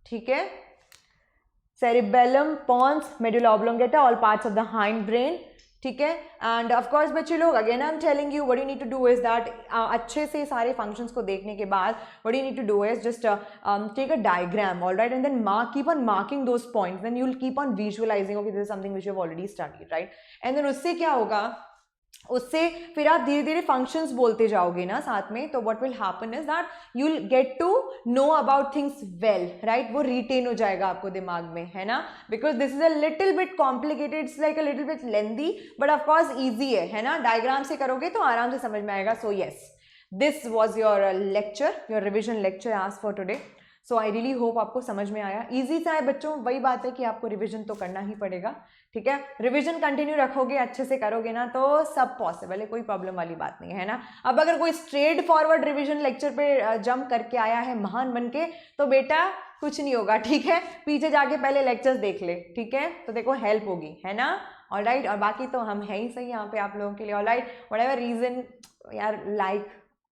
S1: ठीक है. Cerebellum, pons, medulla oblongata, all parts of the hind brain, ठीक है. And of course बच्चे लोग, again I am telling you what you need to do is that, अच्छे से सारे फंक्शंस को देखने के बाद what you need to do is just take a diagram, alright, and then keep on marking those points. Then you will keep on visualising, okay this is something which you have already studied, right. And then उससे क्या होगा, उससे फिर आप धीरे धीरे functions बोलते जाओगे ना साथ में. तो what will happen is that you will get to know about things well, right. वो रिटेन हो जाएगा आपको दिमाग में, है ना. Because this is a little bit complicated, it's like a little bit lengthy, but of course easy है ना. डायग्राम से करोगे तो आराम से समझ में आएगा. So yes, this was your lecture, your revision lecture आज for today. So I really hope आपको समझ में आया. इजी सा है बच्चों, वही बात है कि आपको रिविजन तो करना ही पड़ेगा, ठीक है. रिवीजन कंटिन्यू रखोगे, अच्छे से करोगे ना, तो सब पॉसिबल है, कोई प्रॉब्लम वाली बात नहीं है ना. अब अगर कोई स्ट्रेट फॉरवर्ड रिवीजन लेक्चर पे जंप करके आया है महान बन के, तो बेटा कुछ नहीं होगा, ठीक है. पीछे जाके पहले लेक्चर्स देख ले, ठीक है, तो देखो हेल्प होगी, है ना. ऑलराइट, और बाकी तो हम है ही सही यहाँ पे आप लोगों के लिए. ऑलराइट, व्हाटएवर रीजन यार, लाइक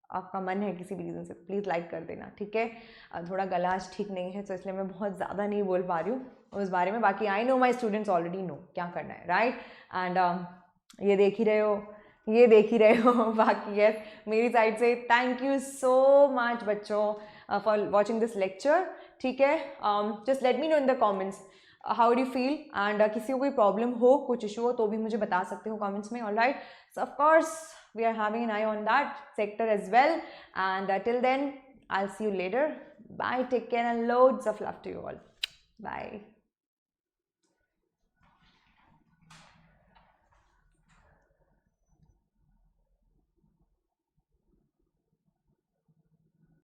S1: आपका मन है किसी भी रीज़न से, प्लीज़ लाइक कर देना, ठीक है. थोड़ा गला आज ठीक नहीं है तो इसलिए मैं बहुत ज़्यादा नहीं बोल पा रही हूँ उस बारे में. बाकी I know my students already know क्या करना है, राइट. एंड ये देख ही रहे हो, ये देख ही रहे हो. बाकी यस, मेरी साइड से थैंक यू सो मच बच्चों फॉर वॉचिंग दिस लेक्चर, ठीक है. Just let me know in the comments how do feel, and किसी को कोई प्रॉब्लम हो, कुछ इशू हो तो भी मुझे बता सकते हो कमेंट्स में. Alright, so of course we are having an eye on that sector as well, and till then I'll see you later. Bye, take care, and loads of love to you all. Bye.